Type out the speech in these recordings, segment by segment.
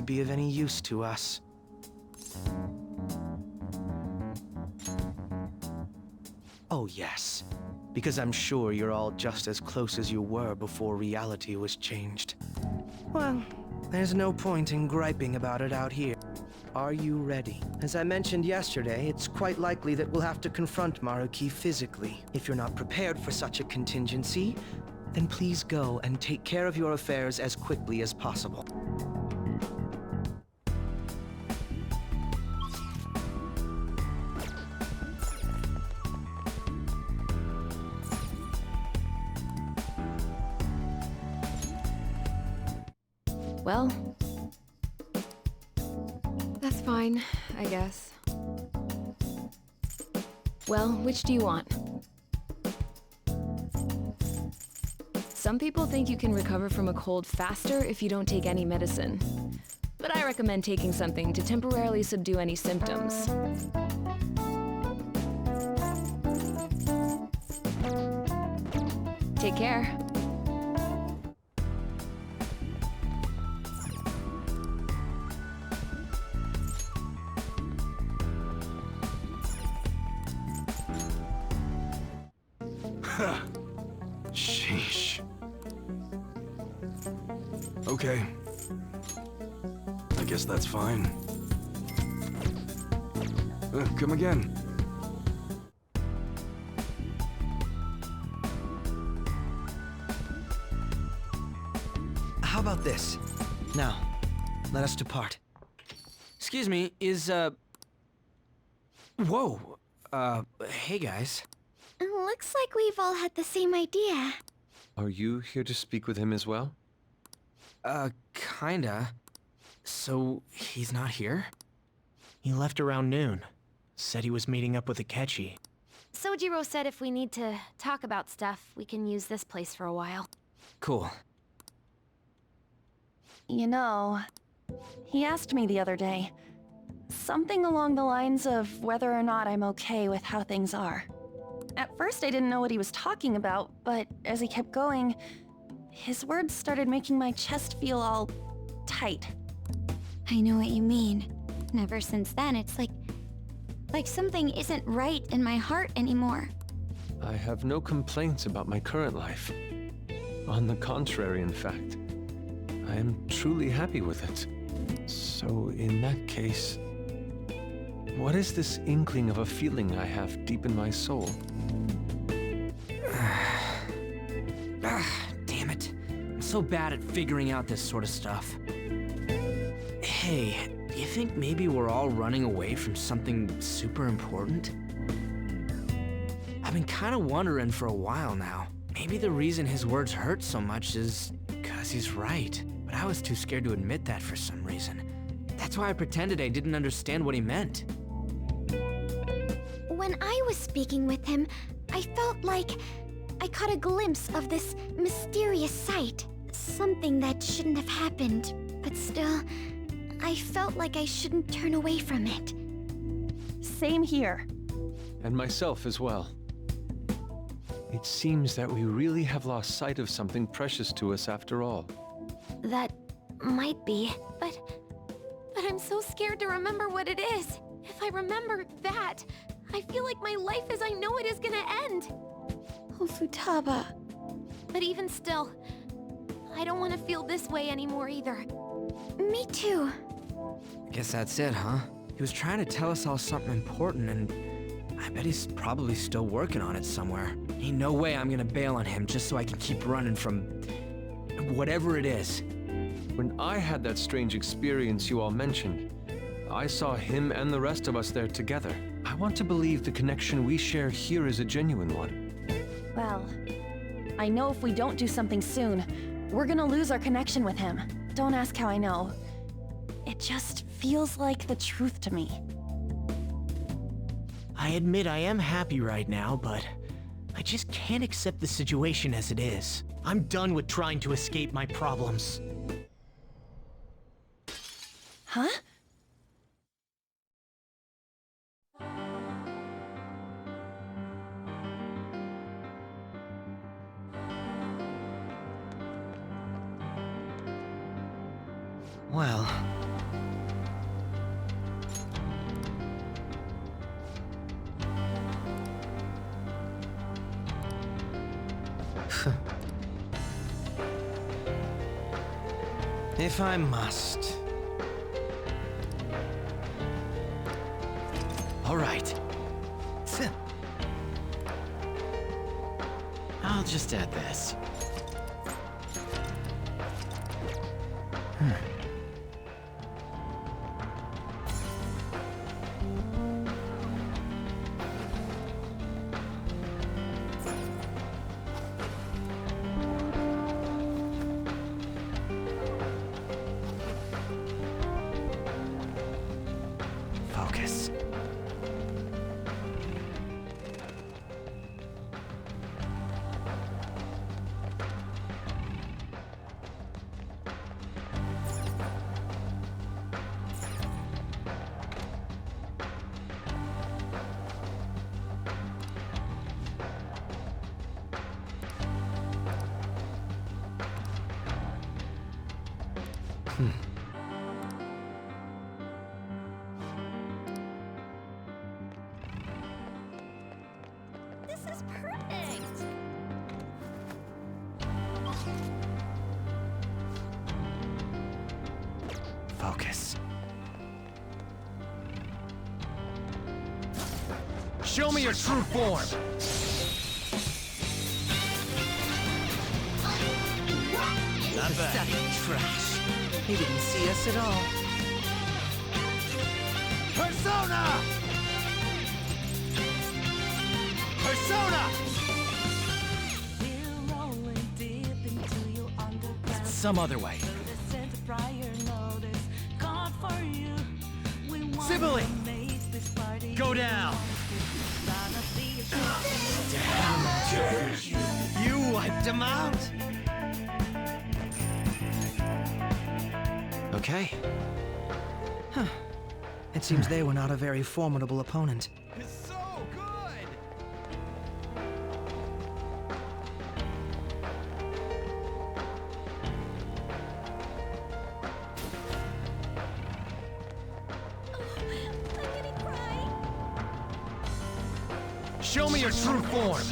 be of any use to us. Oh yes, because I'm sure you're all just as close as you were before reality was changed. Well, there's no point in griping about it out here. Are you ready? As I mentioned yesterday, it's quite likely that we'll have to confront Maruki physically. If you're not prepared for such a contingency, then please go and take care of your affairs as quickly as possible. Well, that's fine, I guess. Well, which do you want? Some people think you can recover from a cold faster if you don't take any medicine. But I recommend taking something to temporarily subdue any symptoms. Take care. Sheesh. Okay. I guess that's fine. Come again. How about this? Now, let us depart. Excuse me, Whoa! Hey guys. Looks like we've all had the same idea. Are you here to speak with him as well? Kinda. So, he's not here? He left around noon. Said he was meeting up with Akechi. Sojiro said if we need to talk about stuff, we can use this place for a while. Cool. You know, he asked me the other day. Something along the lines of whether or not I'm okay with how things are. At first I didn't know what he was talking about, but as he kept going, his words started making my chest feel all tight. I know what you mean. And ever since then, it's like something isn't right in my heart anymore. I have no complaints about my current life. On the contrary, in fact. I am truly happy with it. So in that case, what is this inkling of a feeling I have deep in my soul? Damn it. I'm so bad at figuring out this sort of stuff. Hey, do you think maybe we're all running away from something super important? I've been kind of wondering for a while now. Maybe the reason his words hurt so much is because he's right. But I was too scared to admit that for some reason. That's why I pretended I didn't understand what he meant. When I was speaking with him, I felt like I caught a glimpse of this mysterious sight. Something that shouldn't have happened, but still, I felt like I shouldn't turn away from it. Same here. And myself as well. It seems that we really have lost sight of something precious to us after all. That might be, but I'm so scared to remember what it is. If I remember that, I feel like my life as I know it is gonna end. Oh, Futaba. But even still, I don't want to feel this way anymore either. Me too. Guess that's it, huh? He was trying to tell us all something important, and I bet he's probably still working on it somewhere. Ain't no way I'm gonna bail on him just so I can keep running from whatever it is. When I had that strange experience you all mentioned, I saw him and the rest of us there together. I want to believe the connection we share here is a genuine one. Well, I know if we don't do something soon, we're gonna lose our connection with him. Don't ask how I know. It just feels like the truth to me. I admit I am happy right now, but I just can't accept the situation as it is. I'm done with trying to escape my problems. Huh? Well, If I must. All right. I'll just add this. Focus. This is perfect! Focus. Show me your true form! Not bad. Pathetic trash. He didn't see us at all. Persona! Persona! Some other way. Sibylle! Go down! You wiped him out. Okay. It seems they were not a very formidable opponent. It's so good! I'm gonna cry. Show me your true form!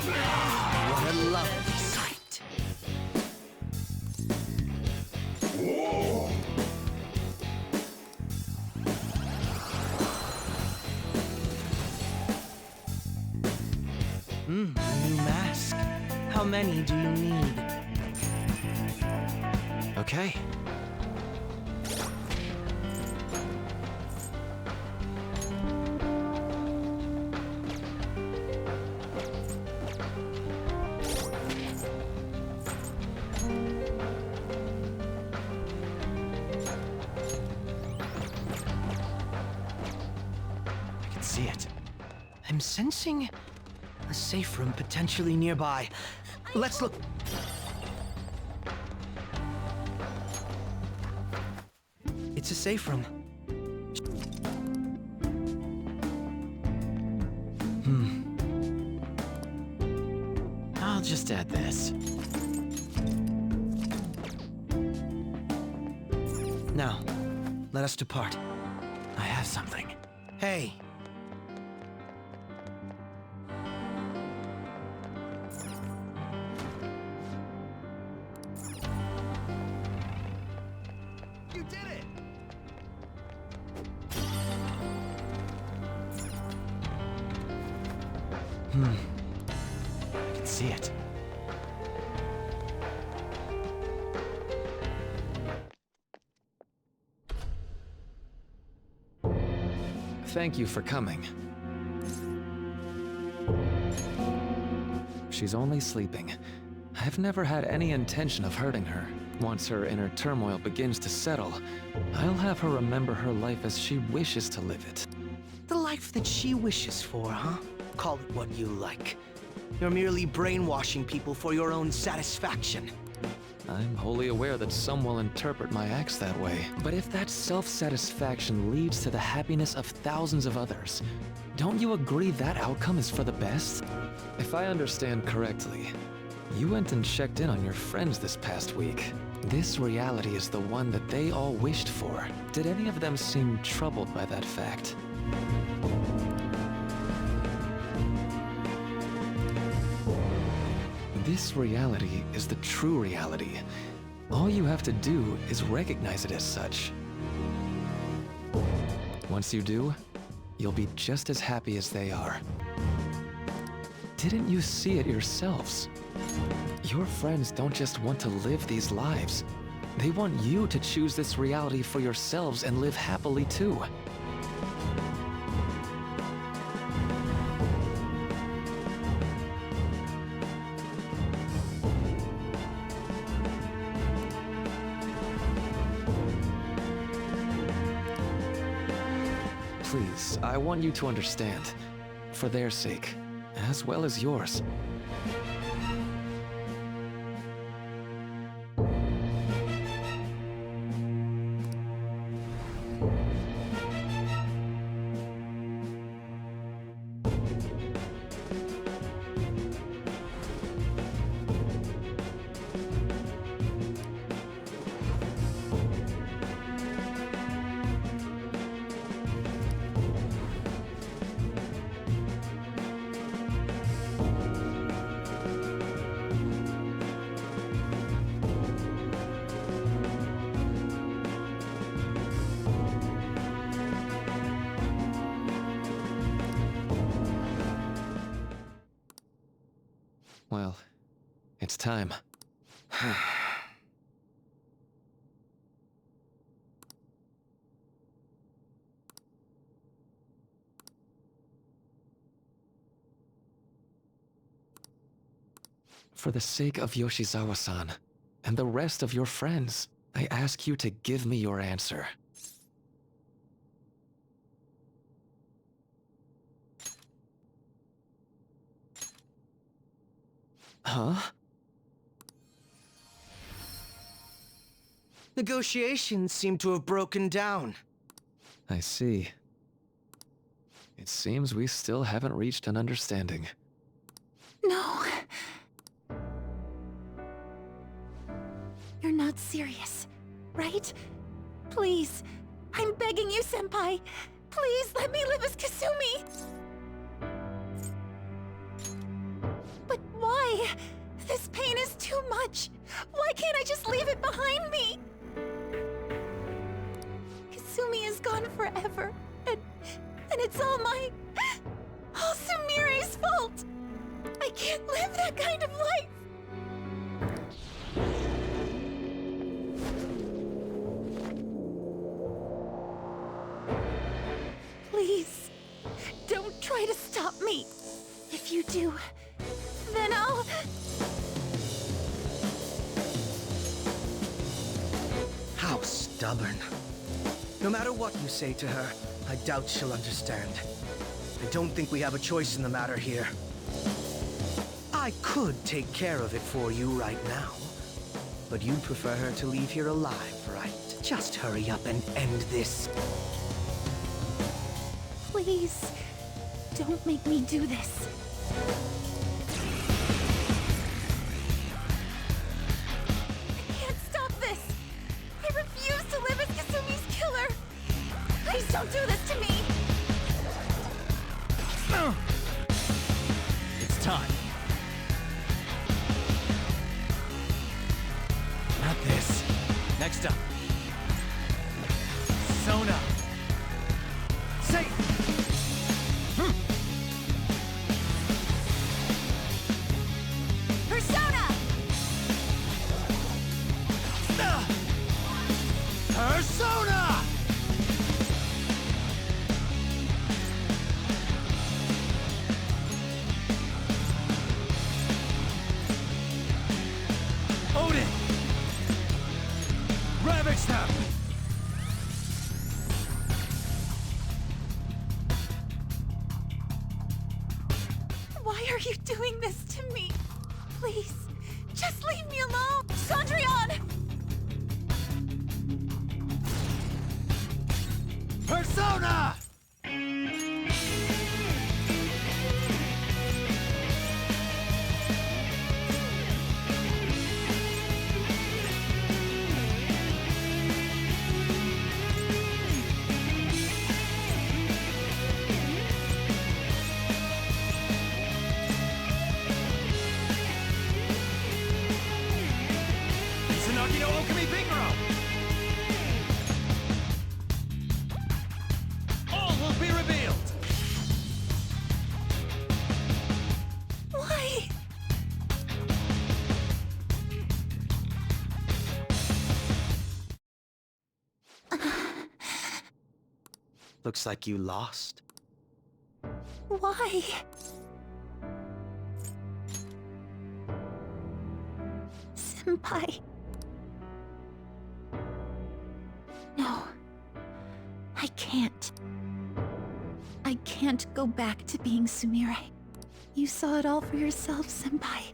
What a lovely sight. A new mask. How many do you need? Okay. I can see it. I'm sensing a safe room potentially nearby. Let's look. It's a safe room. I'll just add this. Now, let us depart. something. Hey. You did it! I can see it. Thank you for coming. She's only sleeping. I've never had any intention of hurting her. Once her inner turmoil begins to settle, I'll have her remember her life as she wishes to live it. The life that she wishes for, huh? Call it what you like. You're merely brainwashing people for your own satisfaction. I'm wholly aware that some will interpret my acts that way. But if that self-satisfaction leads to the happiness of thousands of others, don't you agree that outcome is for the best? If I understand correctly, you went and checked in on your friends this past week. This reality is the one that they all wished for. Did any of them seem troubled by that fact? This reality is the true reality. All you have to do is recognize it as such. Once you do, you'll be just as happy as they are. Didn't you see it yourselves? Your friends don't just want to live these lives. They want you to choose this reality for yourselves and live happily too. Please, I want you to understand, for their sake, as well as yours. Well, it's time. For the sake of Yoshizawa-san, and the rest of your friends, I ask you to give me your answer. Huh? Negotiations seem to have broken down. I see. It seems we still haven't reached an understanding. No. You're not serious, right? Please, I'm begging you, Senpai. Please let me live as Kasumi. But why? This pain is too much. Why can't I just leave it behind me? Kasumi is gone forever, and it's all Sumire's fault. I can't live that kind of life. Please, don't try to stop me. If you do, then I'll... How stubborn. No matter what you say to her, I doubt she'll understand. I don't think we have a choice in the matter here. I could take care of it for you right now. But you'd prefer her to leave here alive, right? Just hurry up and end this. Please, don't make me do this. I can't stop this. I refuse to live as Kasumi's killer. Please don't do this to me. Next up. Sona. Say. Persona! Persona! Odin! Ravage them! Why are you doing this to me? Please, just leave me alone! Sondrian! Persona! Tsunaki no Okami Bingro! All will be revealed! Why? Looks like you lost. Why? Senpai. No. I can't. I can't go back to being Sumire. You saw it all for yourself, Senpai.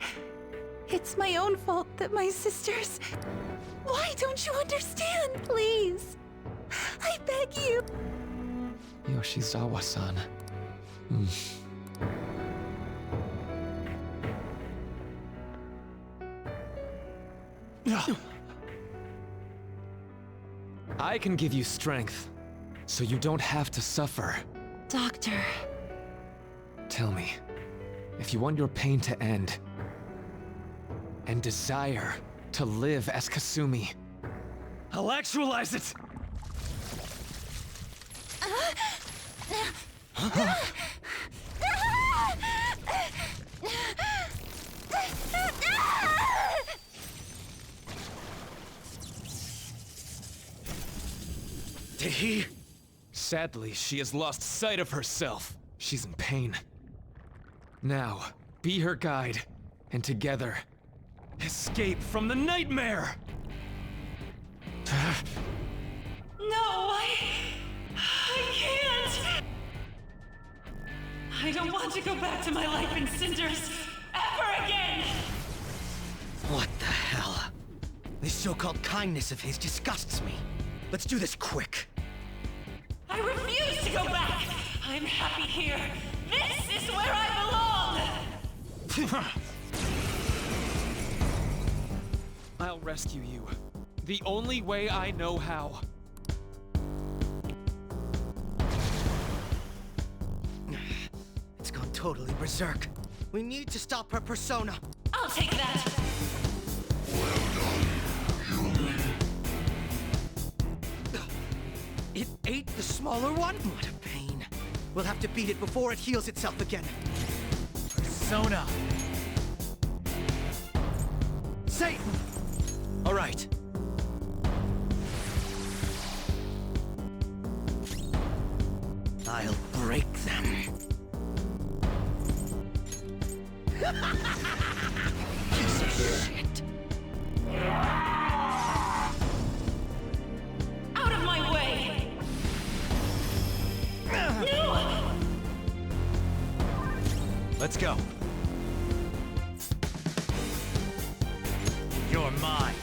It's my own fault that my sisters... Why don't you understand, please? I beg you. Yoshizawa-san. I can give you strength, so you don't have to suffer. Doctor. Tell me, if you want your pain to end, and desire to live as Kasumi, I'll actualize it! Did he? Sadly, she has lost sight of herself. She's in pain. Now, be her guide, and together, escape from the nightmare! No, I can't! I don't want to go back to my life in cinders ever again! What the hell? This so-called kindness of his disgusts me. Let's do this quick. I refuse to go back! I'm happy here! This is where I belong! I'll rescue you. The only way I know how. It's gone totally berserk. We need to stop her persona. I'll take that! It ate the smaller one? What a pain. We'll have to beat it before it heals itself again. Persona! Satan! All right. I'll break them. Piece of shit. Out of my way! No! Let's go. You're mine.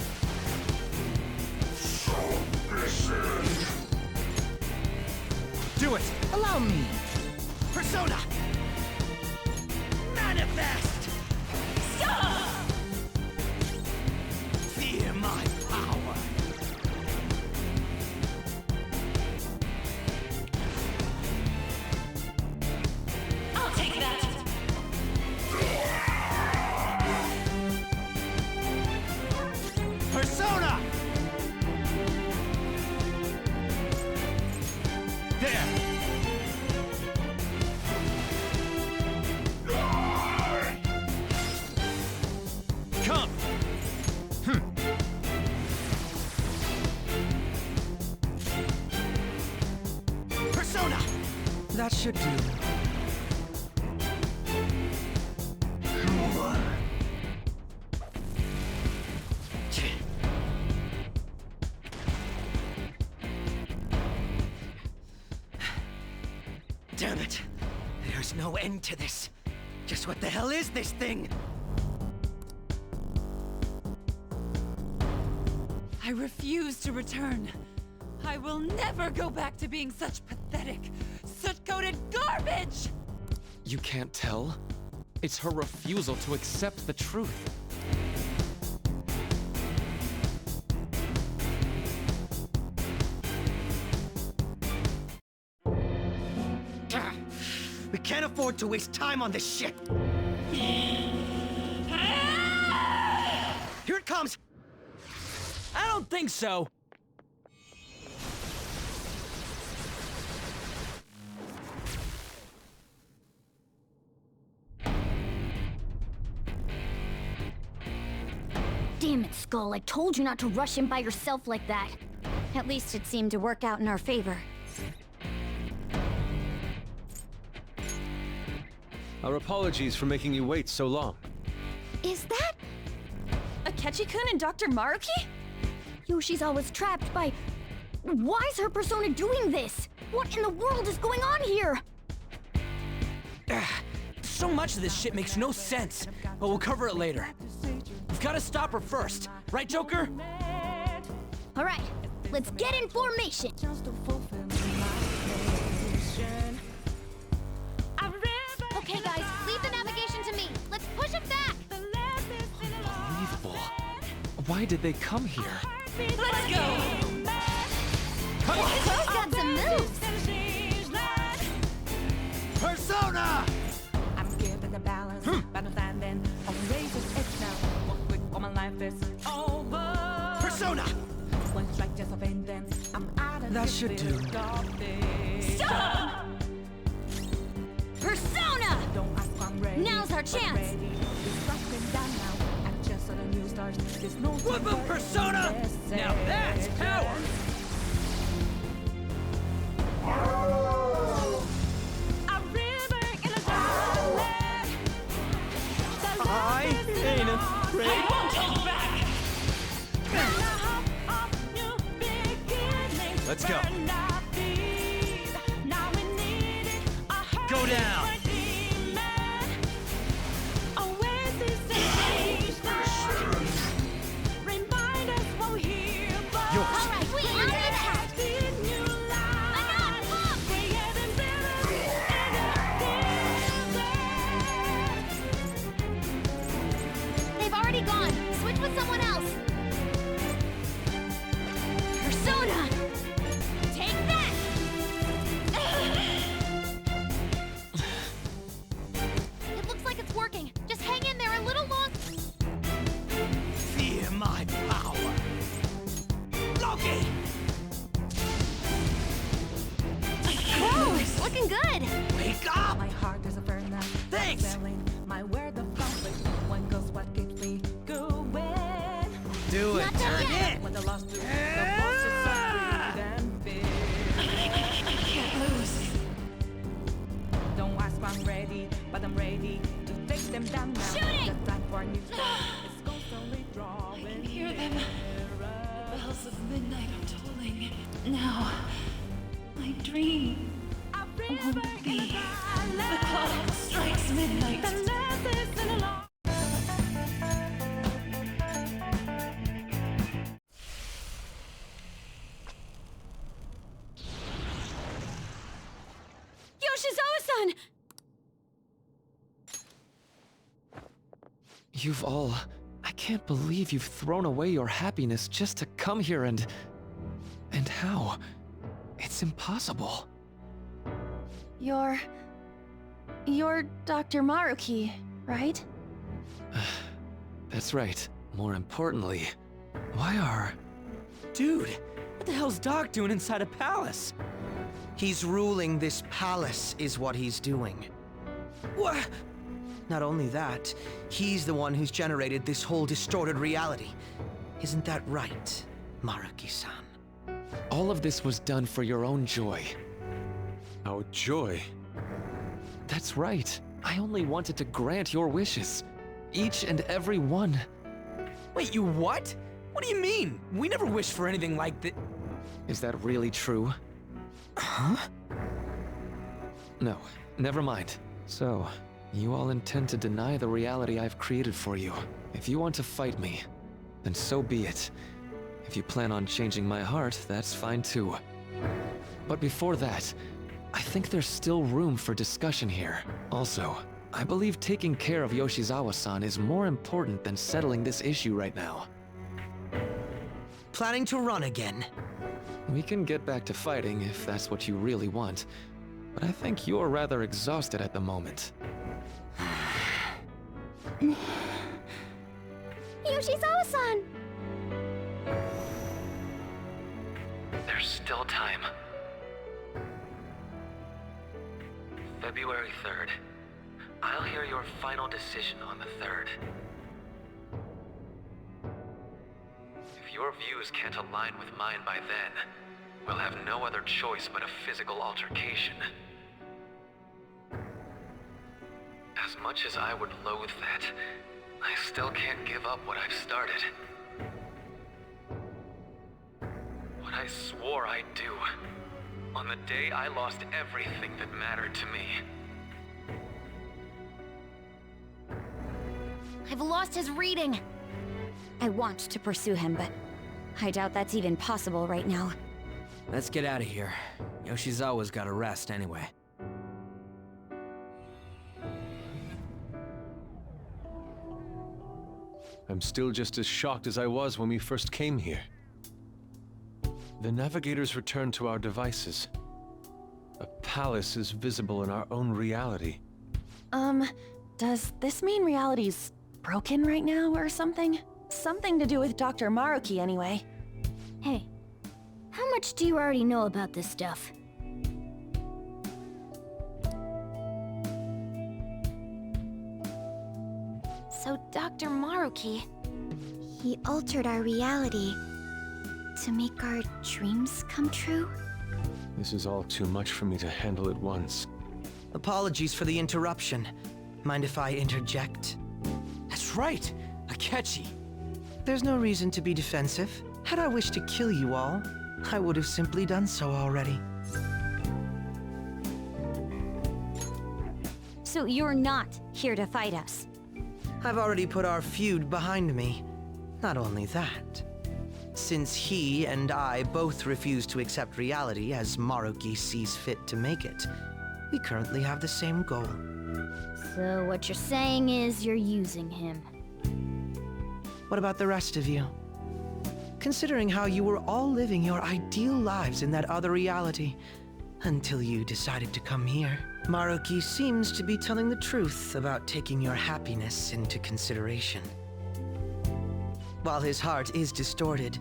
Do it! Allow me! Persona! Manifest! Stop! Fear my power! I'll take that! Persona! should do. Damn it! There's no end to this. Just what the hell is this thing? I refuse to return. I will never go back to being such pathetic, soot-coated garbage! You can't tell? It's her refusal to accept the truth. We can't afford to waste time on this shit! Here it comes! I don't think so. Damn it, Skull. I told you not to rush in by yourself like that. At least it seemed to work out in our favor. Our apologies for making you wait so long. Is that... Akechi-kun and Dr. Maruki? Yoshi's always trapped by... Why is her persona doing this? What in the world is going on here? So much of this shit makes no sense, but we'll cover it later. We've got to stop her first, right, Joker? All right, let's get in formation. Okay, guys, leave the navigation to me. Let's push it back. Unbelievable. Why did they come here? Let's go! Those got some moves. Persona! I'm giving the balance, but I'm standing on the razor's edge now. One quick for my life is over. Persona! One strike just offending, I'm out of That this should do. Stop! Persona! Don't ask, I'm ready. Now's our but I'm chance. ready. It's rocking down now. And just so the news starts, there's no What the time for persona? this. Now that's power! A river in a darkness. I ain't afraid. I won't hold back! Let's go. Go down. All right, we out of that. They've already gone. Switch with someone else. Persona! Take that! It looks like it's working. Just hang in there a little long. Fear my power! Loki! Whoa, looking good. Wake up! My heart is a furnace. Thanks. My word of conflict. One goes what keeps me going. Do it! Not done Turn yet. it! When the lost do, the bosses are greed and fear. I can't lose. Don't ask, I'm ready, but I'm ready to take them down now. Shooting! The time for a new start is constantly drawing. I can hear them. The bells of midnight are tolling. Now, my dream won't be. The clock strikes midnight. Yoshizawa-san! You've all... I can't believe you've thrown away your happiness just to come here and how? It's impossible. You're Dr. Maruki, right? That's right. More importantly, why are... Dude, what the hell's Doc doing inside a palace? He's ruling this palace, is what he's doing. What? Not only that, he's the one who's generated this whole distorted reality. Isn't that right, Maruki-san? All of this was done for your own joy. Our joy? That's right. I only wanted to grant your wishes. Each and every one. Wait, you what? What do you mean? We never wished for anything like that. Is that really true? Huh? No, never mind. So, you all intend to deny the reality I've created for you. If you want to fight me, then so be it. If you plan on changing my heart, that's fine too. But before that, I think there's still room for discussion here. Also, I believe taking care of Yoshizawa-san is more important than settling this issue right now. Planning to run again? We can get back to fighting if that's what you really want, but I think you're rather exhausted at the moment. Yoshizawa-san! There's still time. February 3rd. I'll hear your final decision on the 3rd. If your views can't align with mine by then, we'll have no other choice but a physical altercation. As much as I would loathe that, I still can't give up what I've started. What I swore I'd do, on the day I lost everything that mattered to me. I've lost his reading. I want to pursue him, but I doubt that's even possible right now. Let's get out of here. Yoshizawa's gotta rest anyway. I'm still just as shocked as I was when we first came here. The navigators returned to our devices. A palace is visible in our own reality. Does this mean reality's broken right now or something? Something to do with Dr. Maruki anyway. Hey, how much do you already know about this stuff? So Dr. Maruki, he altered our reality to make our dreams come true? This is all too much for me to handle at once. Apologies for the interruption. Mind if I interject? That's right! Akechi! There's no reason to be defensive. Had I wished to kill you all, I would have simply done so already. So you're not here to fight us? I've already put our feud behind me. Not only that, since he and I both refuse to accept reality as Maruki sees fit to make it, we currently have the same goal. So what you're saying is you're using him. What about the rest of you? Considering how you were all living your ideal lives in that other reality, until you decided to come here, Maruki seems to be telling the truth about taking your happiness into consideration. While his heart is distorted,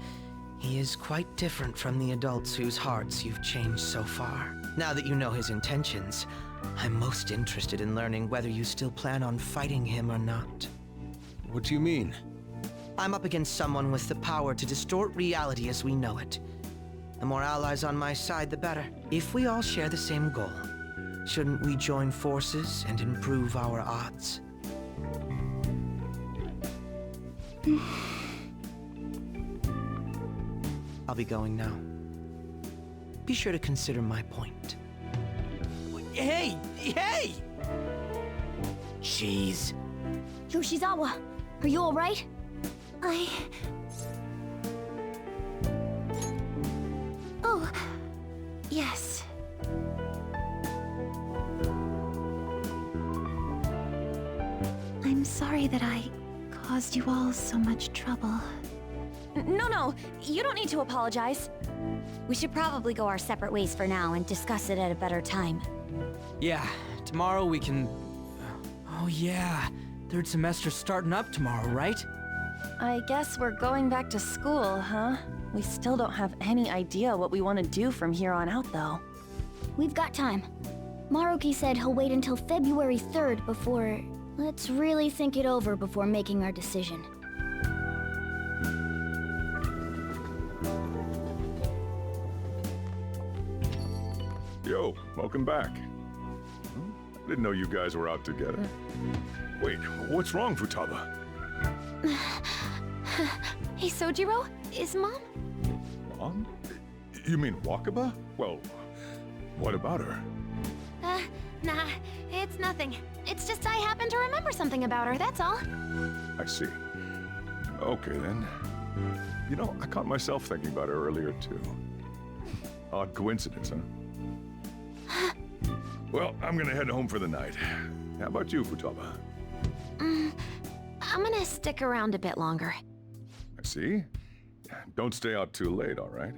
he is quite different from the adults whose hearts you've changed so far. Now that you know his intentions, I'm most interested in learning whether you still plan on fighting him or not. What do you mean? I'm up against someone with the power to distort reality as we know it. The more allies on my side, the better. If we all share the same goal, shouldn't we join forces and improve our odds? I'll be going now. Be sure to consider my point. Hey! Hey! Jeez. Yoshizawa, are you alright? Oh, yes. I'm sorry that I caused you all so much trouble. No, you don't need to apologize. We should probably go our separate ways for now and discuss it at a better time. Yeah, tomorrow we can... Oh yeah, third semester's starting up tomorrow, right? I guess we're going back to school, huh? We still don't have any idea what we want to do from here on out, though. We've got time. Maruki said he'll wait until February 3rd before... Let's really think it over before making our decision. Yo, welcome back. Didn't know you guys were out together. Wait, what's wrong, Futaba? Hey, Sojiro, is Mom? Mom? You mean Wakaba? Well, what about her? Nah, it's nothing. It's just I happen to remember something about her, that's all. I see. Okay, then. You know, I caught myself thinking about her earlier, too. Odd coincidence, huh? Well, I'm gonna head home for the night. How about you, Futaba? I'm gonna stick around a bit longer. I see. Don't stay out too late, all right?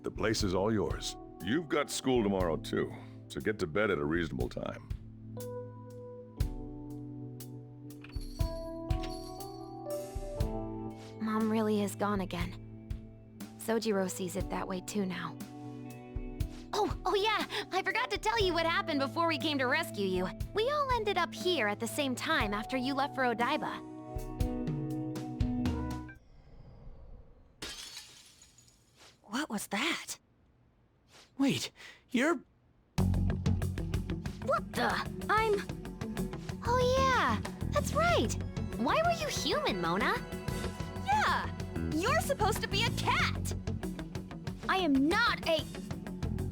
The place is all yours. You've got school tomorrow, too, so get to bed at a reasonable time. Mom really is gone again. Sojiro sees it that way too now. Oh yeah, I forgot to tell you what happened before we came to rescue you. We all ended up here at the same time after you left for Odaiba. What was that? Wait, you're... What the? Oh yeah, that's right. Why were you human, Mona? Yeah! You're supposed to be a cat! I am not a...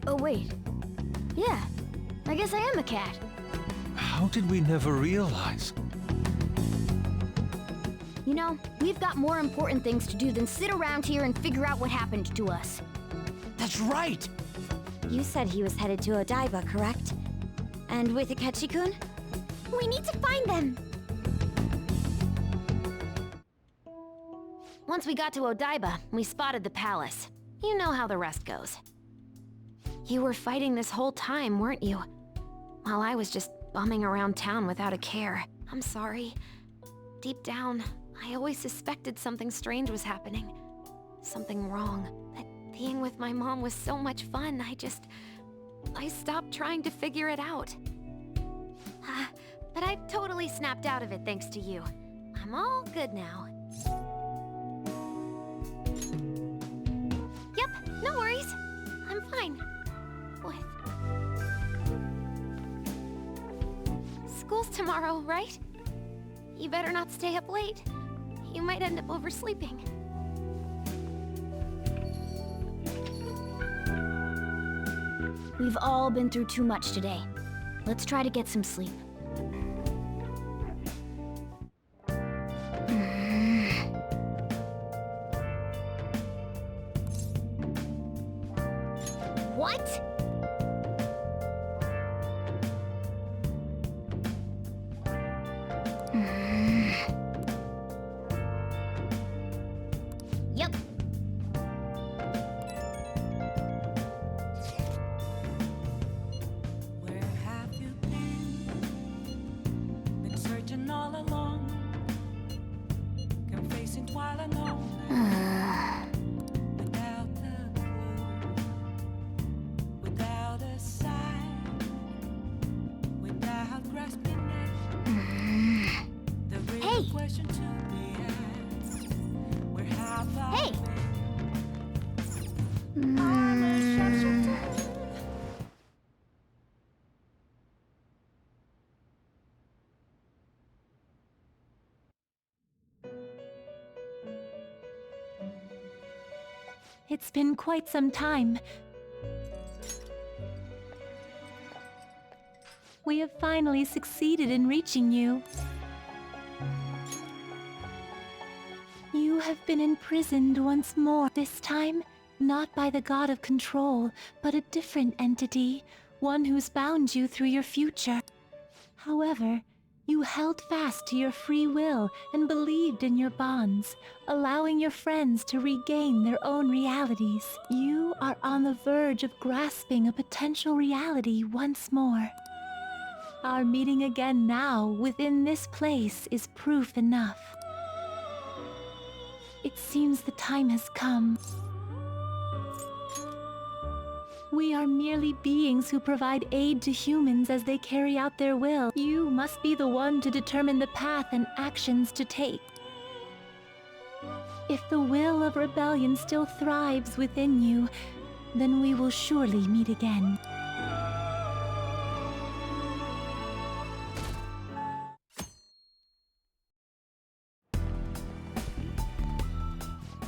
Oh wait. Yeah, I guess I am a cat. How did we never realize? You know, we've got more important things to do than sit around here and figure out what happened to us. That's right! You said he was headed to Odaiba, correct? And with Akechi-kun? We need to find them! Once we got to Odaiba, we spotted the palace. You know how the rest goes. You were fighting this whole time, weren't you? While I was just bumming around town without a care. I'm sorry. Deep down, I always suspected something strange was happening. Something wrong. But being with my mom was so much fun, I stopped trying to figure it out. But I totally snapped out of it thanks to you. I'm all good now. Yep, no worries. I'm fine. With... School's tomorrow, right? You better not stay up late. You might end up oversleeping. We've all been through too much today. Let's try to get some sleep. What? Yep. Where have you been? Been searching all along, confessing while alone. Without a clue, without a sign, without grasping it. The real question to be asked: where have I been? I'm a sharpshooter. It's been quite some time. We have finally succeeded in reaching you. You have been imprisoned once more. This time, not by the god of control, but a different entity, one who's bound you through your future. However, you held fast to your free will and believed in your bonds, allowing your friends to regain their own realities. You are on the verge of grasping a potential reality once more. Our meeting again now within this place is proof enough. It seems the time has come. We are merely beings who provide aid to humans as they carry out their will. You must be the one to determine the path and actions to take. If the will of rebellion still thrives within you, then we will surely meet again.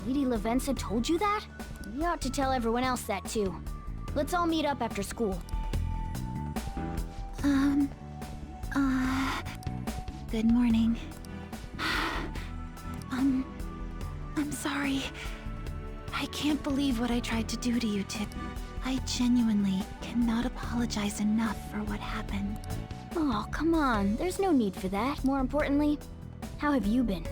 Lady Lavenza told you that? We ought to tell everyone else that too. Let's all meet up after school. Good morning. I'm sorry. I can't believe what I tried to do to you, Tip. I genuinely cannot apologize enough for what happened. Oh, come on. There's no need for that. More importantly, how have you been?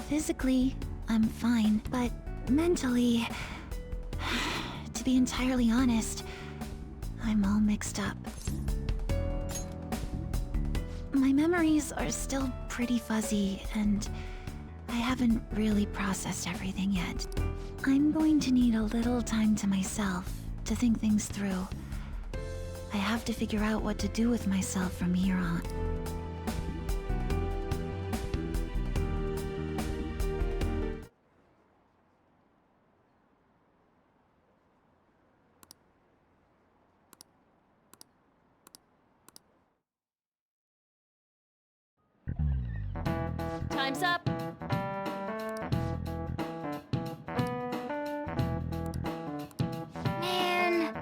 Physically, I'm fine, but mentally, to be entirely honest, I'm all mixed up. My memories are still pretty fuzzy, and I haven't really processed everything yet. I'm going to need a little time to myself to think things through. I have to figure out what to do with myself from here on. Time's up. Man.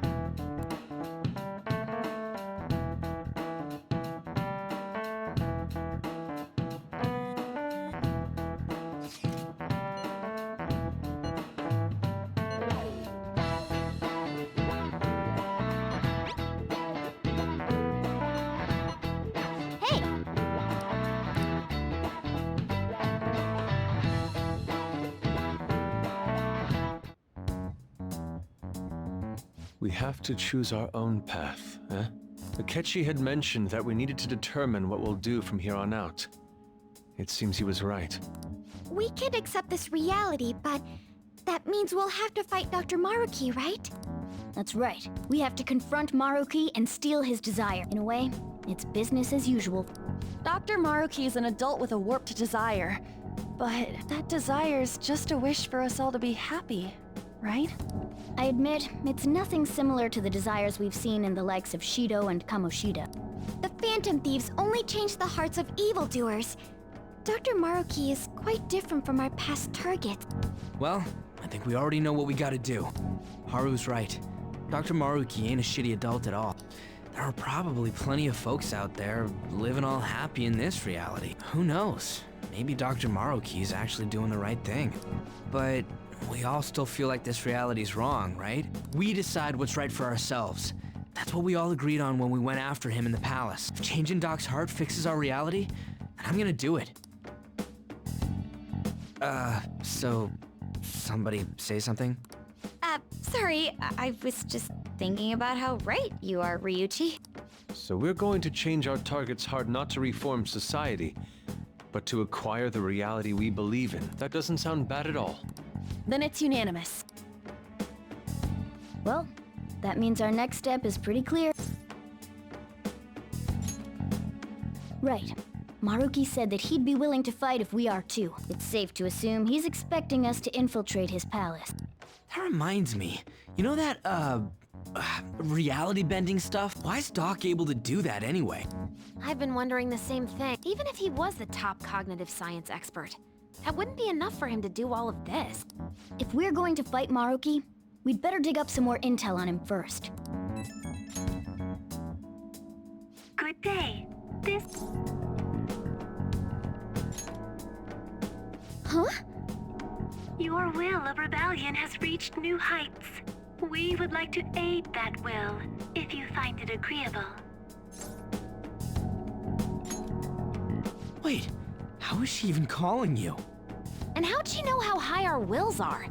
Hey! We have to choose our own path, eh? Akechi had mentioned that we needed to determine what we'll do from here on out. It seems he was right. We could accept this reality, but that means we'll have to fight Dr. Maruki, right? That's right. We have to confront Maruki and steal his desire. In a way, it's business as usual. Dr. Maruki is an adult with a warped desire. But that desire's just a wish for us all to be happy, right? I admit, it's nothing similar to the desires we've seen in the likes of Shido and Kamoshida. The Phantom Thieves only change the hearts of evildoers. Dr. Maruki is quite different from our past targets. Well, I think we already know what we gotta do. Haru's right. Dr. Maruki ain't a shitty adult at all. There are probably plenty of folks out there living all happy in this reality. Who knows? Maybe Dr. Maruki is actually doing the right thing. But we all still feel like this reality's wrong, right? We decide what's right for ourselves. That's what we all agreed on when we went after him in the palace. If changing Doc's heart fixes our reality, then I'm gonna do it. So somebody say something? Sorry, I was just thinking about how right you are, Ryuichi. So we're going to change our target's heart not to reform society, but to acquire the reality we believe in. That doesn't sound bad at all. Then it's unanimous. Well, that means our next step is pretty clear. Right. Maruki said that he'd be willing to fight if we are too. It's safe to assume he's expecting us to infiltrate his palace. That reminds me. You know that, reality bending stuff? Why is Doc able to do that anyway? I've been wondering the same thing. Even if he was the top cognitive science expert, that wouldn't be enough for him to do all of this. If we're going to fight Maruki, we'd better dig up some more intel on him first. Good day. Huh? Your will of rebellion has reached new heights. We would like to aid that will, if you find it agreeable. Wait, how is she even calling you? And how'd she know how high our wills are?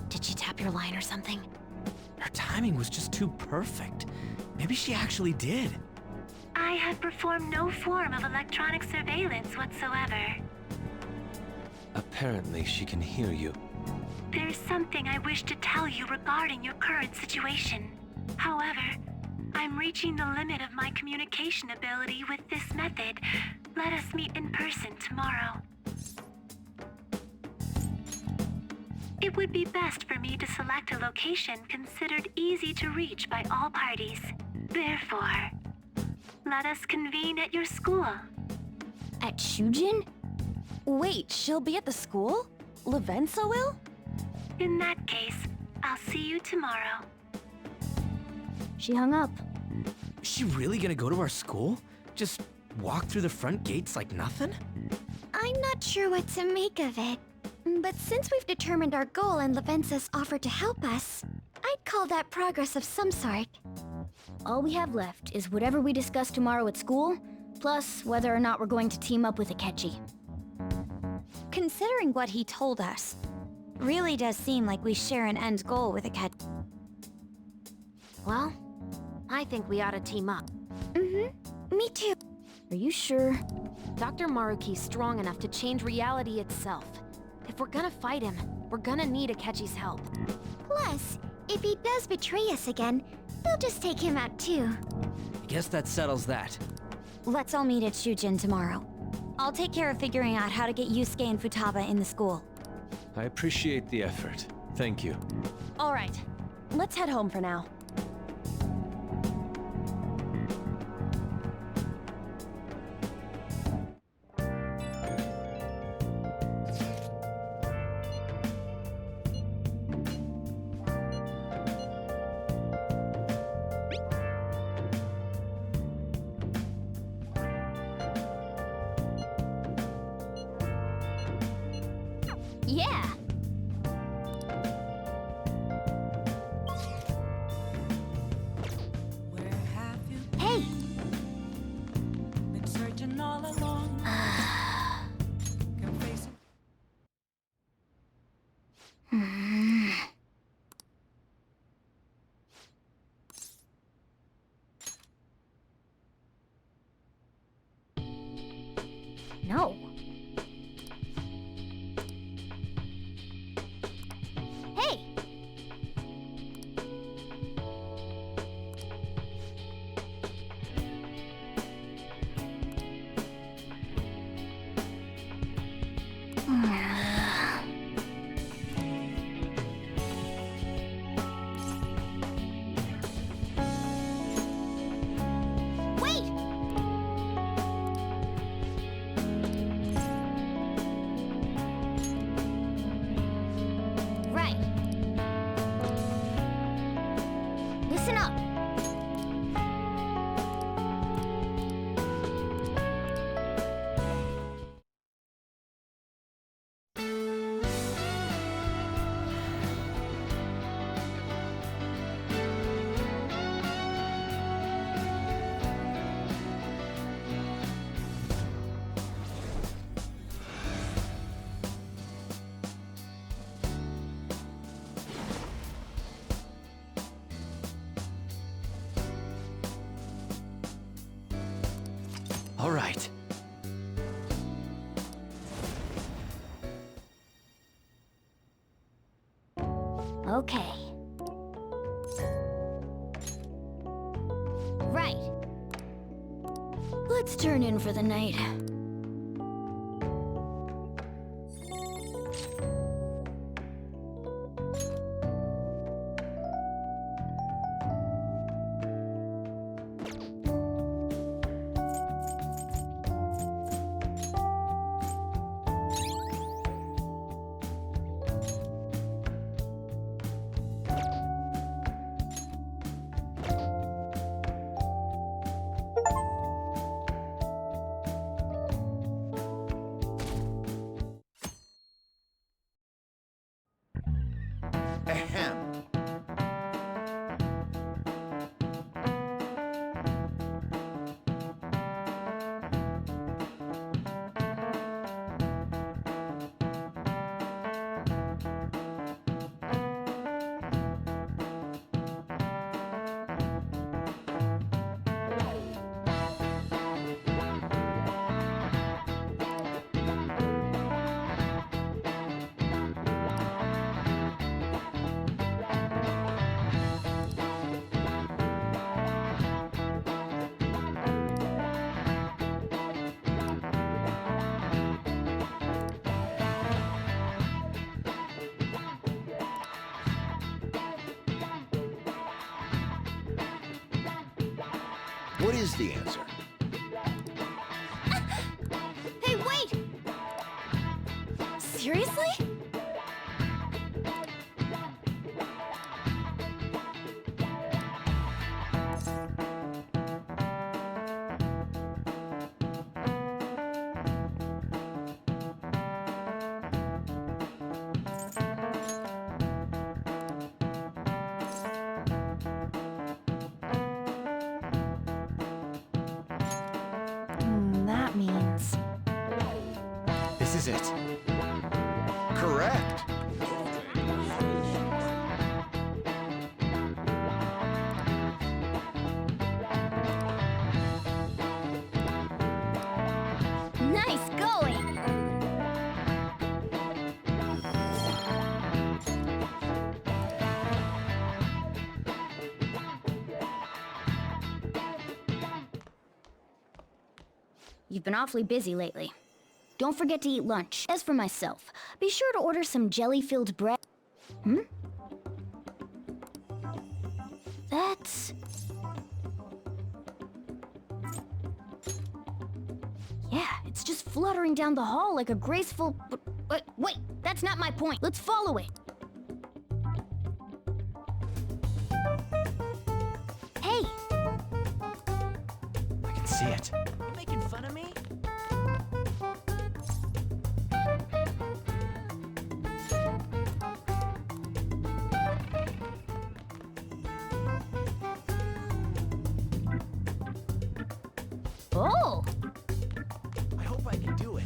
Did she tap your line or something? Her timing was just too perfect. Maybe she actually did. I have performed no form of electronic surveillance whatsoever. Apparently, she can hear you. There's something I wish to tell you regarding your current situation. However, I'm reaching the limit of my communication ability with this method. Let us meet in person tomorrow. It would be best for me to select a location considered easy to reach by all parties. Therefore, let us convene at your school. At Shujin? Wait, she'll be at the school? Lavenza will? In that case, I'll see you tomorrow. She hung up. Is she really gonna go to our school? Just walk through the front gates like nothing? I'm not sure what to make of it. But since we've determined our goal and Lavenza's offered to help us, I'd call that progress of some sort. All we have left is whatever we discuss tomorrow at school, plus whether or not we're going to team up with Akechi. Considering what he told us, really does seem like we share an end goal with Akechi. Well, I think we ought to team up. Me too. Are you sure? Dr. Maruki's strong enough to change reality itself. If we're gonna fight him, we're gonna need Akechi's help. Plus, if he does betray us again, we'll just take him out too. I guess that settles that. Let's all meet at Shujin tomorrow. I'll take care of figuring out how to get Yusuke and Futaba in the school. I appreciate the effort. Thank you. All right, let's head home for now. Yeah! Where have you Hey! been searching all along? Can face it. No. Hey! Wait! Right. Listen up. All right. Okay. Right. Let's turn in for the night. Ahem. What is the answer? Hey, wait! Seriously? is it? Correct. Nice going! You've been awfully busy lately. Don't forget to eat lunch. As for myself, be sure to order some jelly-filled bread. That's... Yeah, it's just fluttering down the hall like a graceful... Wait, that's not my point. Let's follow it. Hey! I can see it. You making fun of me? Oh! I hope I can do it.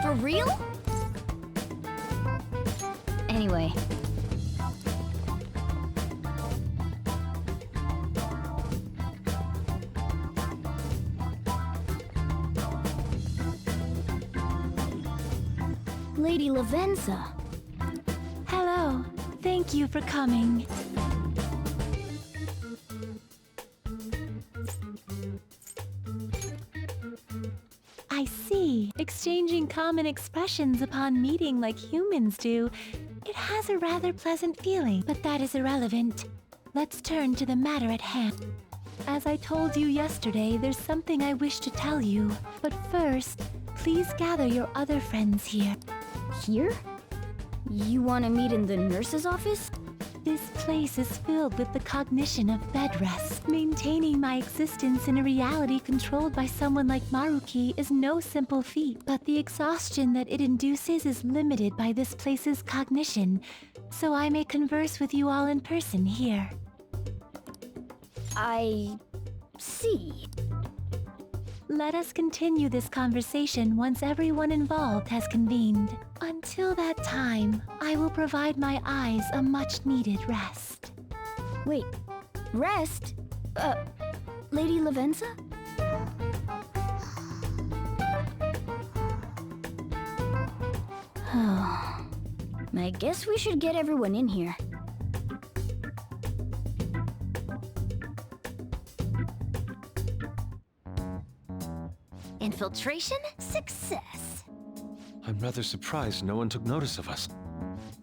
For real? Anyway. Lady Lavenza. Hello. Thank you for coming. I see. Exchanging common expressions upon meeting like humans do. It has a rather pleasant feeling, but that is irrelevant. Let's turn to the matter at hand. As I told you yesterday, there's something I wish to tell you. But first, please gather your other friends here. Here? You want to meet in the nurse's office? This place is filled with the cognition of bed rest. Maintaining my existence in a reality controlled by someone like Maruki is no simple feat, but the exhaustion that it induces is limited by this place's cognition, so I may converse with you all in person here. I... see. Let us continue this conversation once everyone involved has convened. Until that time, I will provide my eyes a much-needed rest. Wait, rest? Lady Lavenza? I guess we should get everyone in here. Infiltration success. I'm rather surprised no one took notice of us.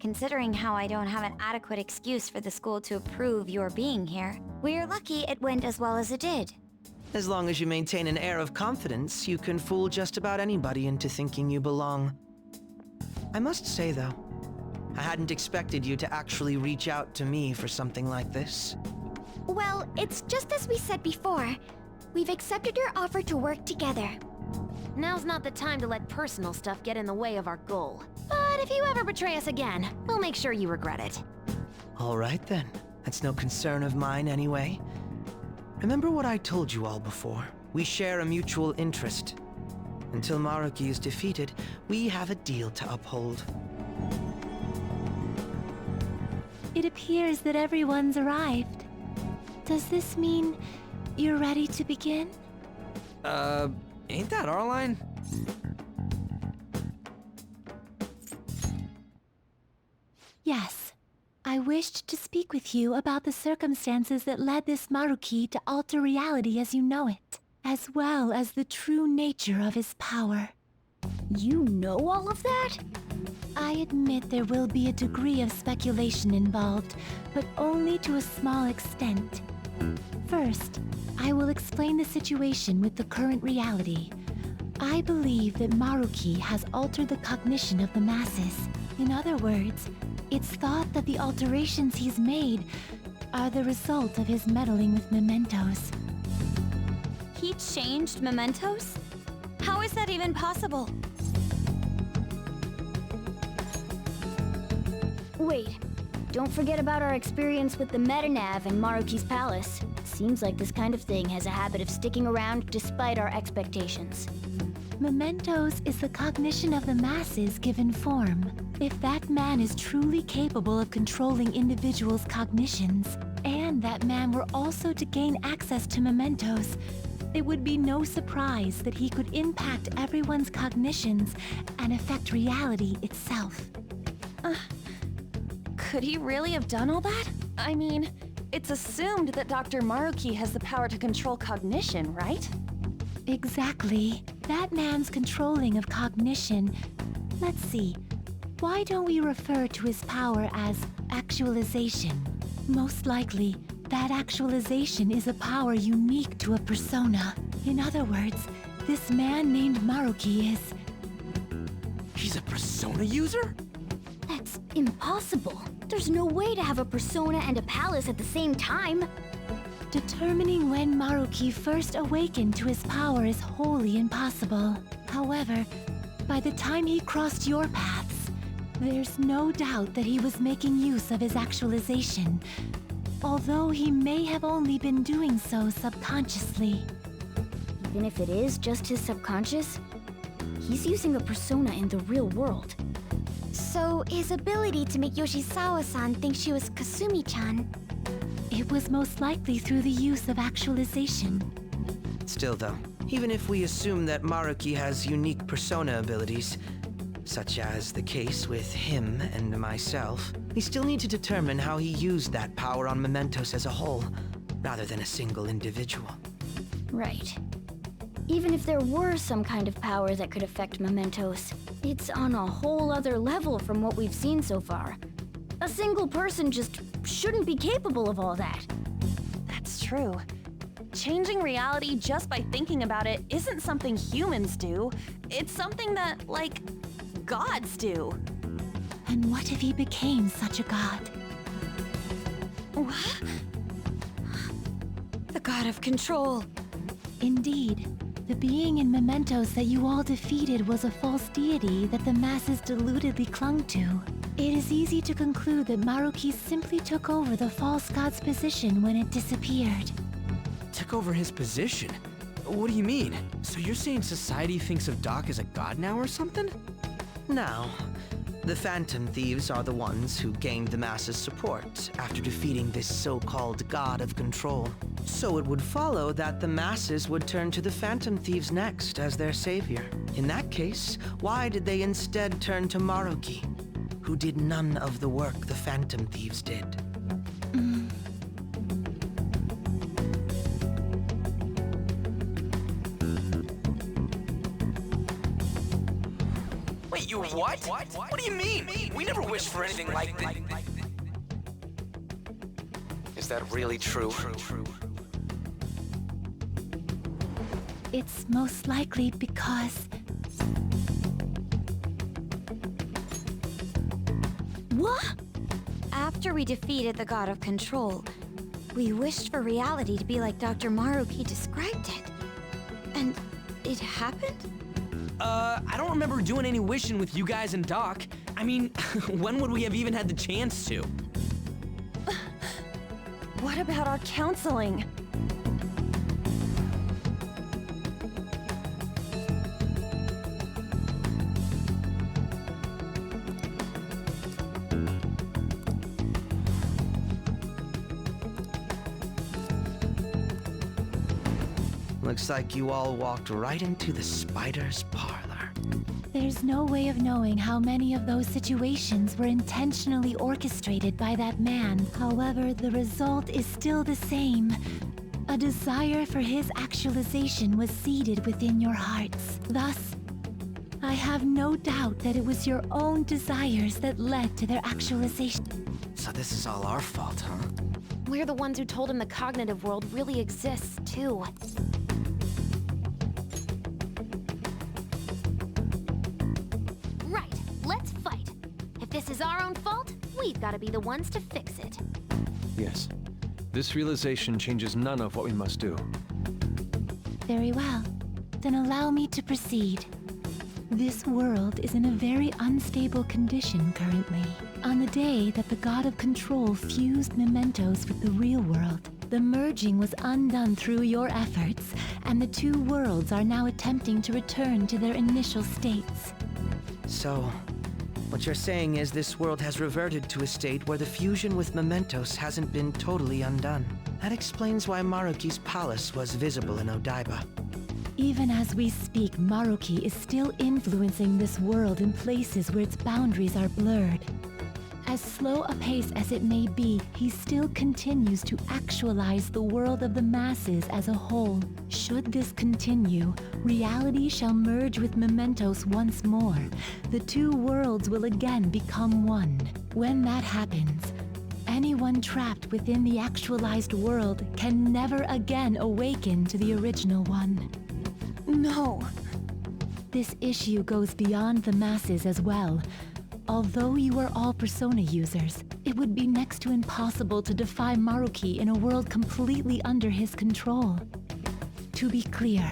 Considering how I don't have an adequate excuse for the school to approve your being here, we're lucky it went as well as it did. As long as you maintain an air of confidence, you can fool just about anybody into thinking you belong. I must say, though, I hadn't expected you to actually reach out to me for something like this. Well, it's just as we said before. We've accepted your offer to work together. Now's not the time to let personal stuff get in the way of our goal. But if you ever betray us again, we'll make sure you regret it. All right, then. That's no concern of mine, anyway. Remember what I told you all before. We share a mutual interest. Until Maruki is defeated, we have a deal to uphold. It appears that everyone's arrived. Does this mean you're ready to begin? Ain't that our line? Yes. I wished to speak with you about the circumstances that led this Maruki to alter reality as you know it, as well as the true nature of his power. You know all of that? I admit there will be a degree of speculation involved, but only to a small extent. First, I will explain the situation with the current reality. I believe that Maruki has altered the cognition of the masses. In other words, it's thought that the alterations he's made are the result of his meddling with mementos. He changed mementos? How is that even possible? Wait, don't forget about our experience with the Metanav in Maruki's palace. Seems like this kind of thing has a habit of sticking around despite our expectations. Mementos is the cognition of the masses given form. If that man is truly capable of controlling individuals' cognitions, and that man were also to gain access to mementos, it would be no surprise that he could impact everyone's cognitions and affect reality itself. Could he really have done all that? I mean, it's assumed that Dr. Maruki has the power to control cognition, right? Exactly. That man's controlling of cognition. Let's see. Why don't we refer to his power as actualization? Most likely, that actualization is a power unique to a persona. In other words, this man named Maruki is... He's a persona user? That's impossible. There's no way to have a persona and a palace at the same time. Determining when Maruki first awakened to his power is wholly impossible. However, by the time he crossed your paths, there's no doubt that he was making use of his actualization, although he may have only been doing so subconsciously. Even if it is just his subconscious, he's using a persona in the real world. So his ability to make Yoshizawa-san think she was Kasumi-chan... It was most likely through the use of actualization. Still though, even if we assume that Maruki has unique persona abilities, such as the case with him and myself, we still need to determine how he used that power on mementos as a whole, rather than a single individual. Right. Even if there were some kind of power that could affect mementos, it's on a whole other level from what we've seen so far. A single person just shouldn't be capable of all that. That's true. Changing reality just by thinking about it isn't something humans do. It's something that, like, gods do. And what if he became such a god? What? The god of control. Indeed. The being in mementos that you all defeated was a false deity that the masses deludedly clung to. It is easy to conclude that Maruki simply took over the false god's position when it disappeared. Took over his position? What do you mean? So you're saying society thinks of Doc as a god now or something? Now, the Phantom Thieves are the ones who gained the masses' support after defeating this so-called god of control. So it would follow that the masses would turn to the Phantom Thieves next as their savior. In that case, why did they instead turn to Maruki, who did none of the work the Phantom Thieves did? Wait, you what? What do you mean? We never wished for anything like this. Is that really true? It's most likely because... What? After we defeated the god of control, we wished for reality to be like Dr. Maruki described it. And it happened? I don't remember doing any wishing with you guys and Doc. I mean, when would we have even had the chance to? What about our counseling? Looks like you all walked right into the spider's parlor. There's no way of knowing how many of those situations were intentionally orchestrated by that man. However, the result is still the same. A desire for his actualization was seeded within your hearts. Thus, I have no doubt that it was your own desires that led to their actualization. So this is all our fault, huh? We're the ones who told him the cognitive world really exists, too. this is our own fault, we've got to be the ones to fix it. Yes. This realization changes none of what we must do. Very well. Then allow me to proceed. This world is in a very unstable condition currently. On the day that the God of Control fused mementos with the real world, the merging was undone through your efforts, and the two worlds are now attempting to return to their initial states. So, what you're saying is this world has reverted to a state where the fusion with mementos hasn't been totally undone. That explains why Maruki's palace was visible in Odaiba. Even as we speak, Maruki is still influencing this world in places where its boundaries are blurred. As slow a pace as it may be, he still continues to actualize the world of the masses as a whole. Should this continue, reality shall merge with mementos once more. The two worlds will again become one. When that happens, anyone trapped within the actualized world can never again awaken to the original one. No. This issue goes beyond the masses as well. Although you are all Persona users, it would be next to impossible to defy Maruki in a world completely under his control. To be clear,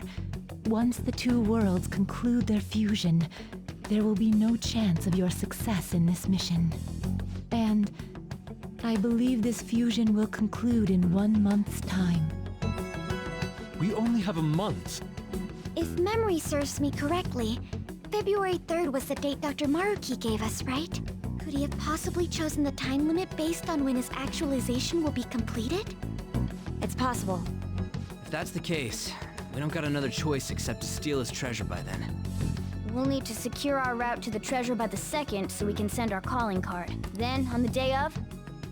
once the two worlds conclude their fusion, there will be no chance of your success in this mission. And I believe this fusion will conclude in 1 month's time. We only have a month. If memory serves me correctly, February 3rd was the date Dr. Maruki gave us, right? Could he have possibly chosen the time limit based on when his actualization will be completed? It's possible. If that's the case, we don't got another choice except to steal his treasure by then. We'll need to secure our route to the treasure by the 2nd so we can send our calling card. Then, on the day of,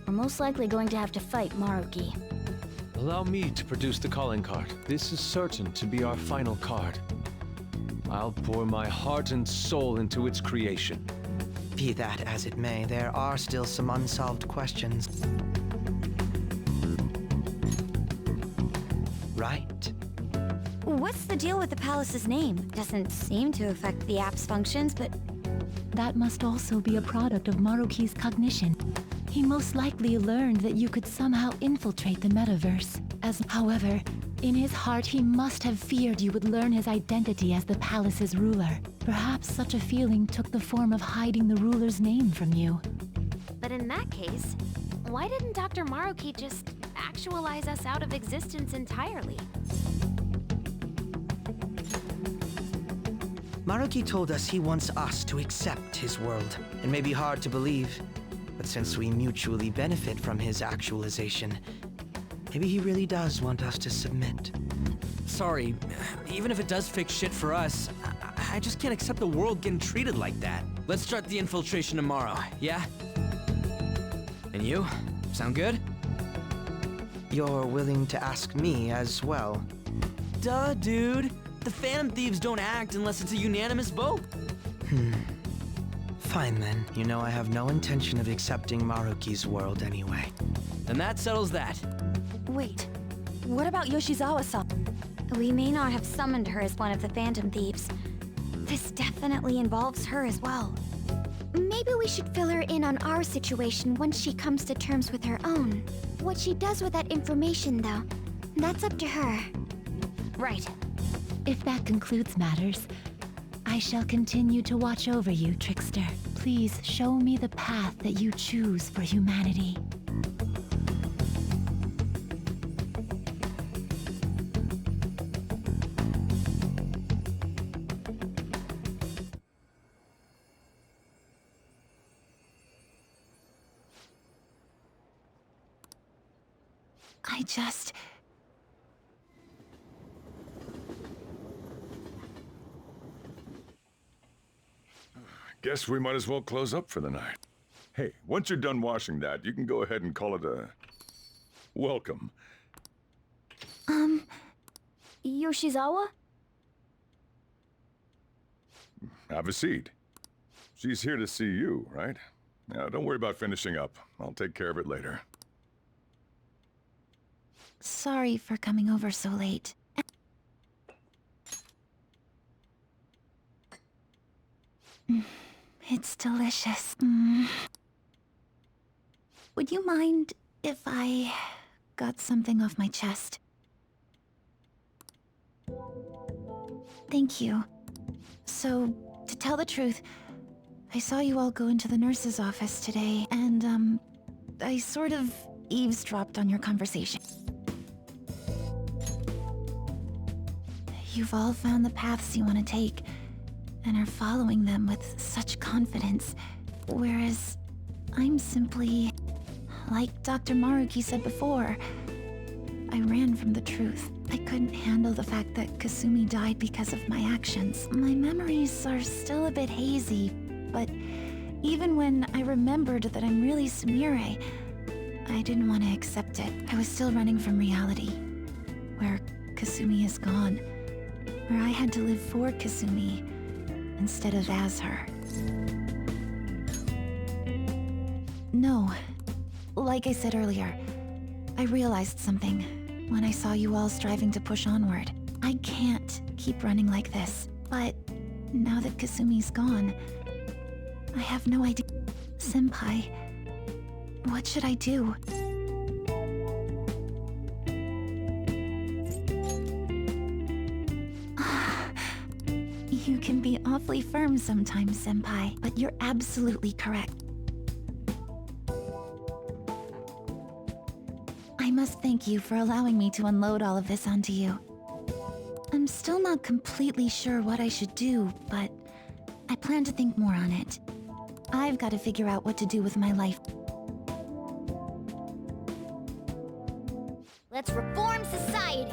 we're most likely going to have to fight Maruki. Allow me to produce the calling card. This is certain to be our final card. I'll pour my heart and soul into its creation. Be that as it may, there are still some unsolved questions. Right? What's the deal with the palace's name? Doesn't seem to affect the app's functions, but... That must also be a product of Maruki's cognition. He most likely learned that you could somehow infiltrate the metaverse. However, in his heart he must have feared you would learn his identity as the palace's ruler. Perhaps such a feeling took the form of hiding the ruler's name from you. But in that case, why didn't Dr. Maruki just actualize us out of existence entirely? Maruki told us he wants us to accept his world. It may be hard to believe, but since we mutually benefit from his actualization, maybe he really does want us to submit. Sorry, even if it does fix shit for us, I just can't accept the world getting treated like that. Let's start the infiltration tomorrow, yeah? And you? Sound good? You're willing to ask me as well? Duh, dude. The Phantom Thieves don't act unless it's a unanimous vote. Fine then. You know I have no intention of accepting Maruki's world anyway. Then that settles that. Wait, what about Yoshizawa-san? We may not have summoned her as one of the Phantom Thieves. This definitely involves her as well. Maybe we should fill her in on our situation once she comes to terms with her own. What she does with that information, though, that's up to her. Right. If that concludes matters, I shall continue to watch over you, Trickster. Please show me the path that you choose for humanity. Guess we might as well close up for the night. Hey, once you're done washing that, you can go ahead and call it a welcome. Yoshizawa? Have a seat. She's here to see you, right? Now, don't worry about finishing up. I'll take care of it later. Sorry for coming over so late. It's delicious. Would you mind if I got something off my chest? Thank you. So, to tell the truth, I saw you all go into the nurse's office today, and, I sort of eavesdropped on your conversation. You've all found the paths you want to take, and are following them with such confidence, whereas I'm simply... Like Dr. Maruki said before, I ran from the truth. I couldn't handle the fact that Kasumi died because of my actions. My memories are still a bit hazy, but even when I remembered that I'm really Sumire, I didn't want to accept it. I was still running from reality, where Kasumi is gone, where I had to live for Kasumi instead of as her. No. Like I said earlier, I realized something when I saw you all striving to push onward. I can't keep running like this, but now that Kasumi's gone, I have no idea. Senpai, what should I do? You can be awfully firm sometimes, Senpai, but you're absolutely correct. I must thank you for allowing me to unload all of this onto you. I'm still not completely sure what I should do, but I plan to think more on it. I've got to figure out what to do with my life. Let's reform society!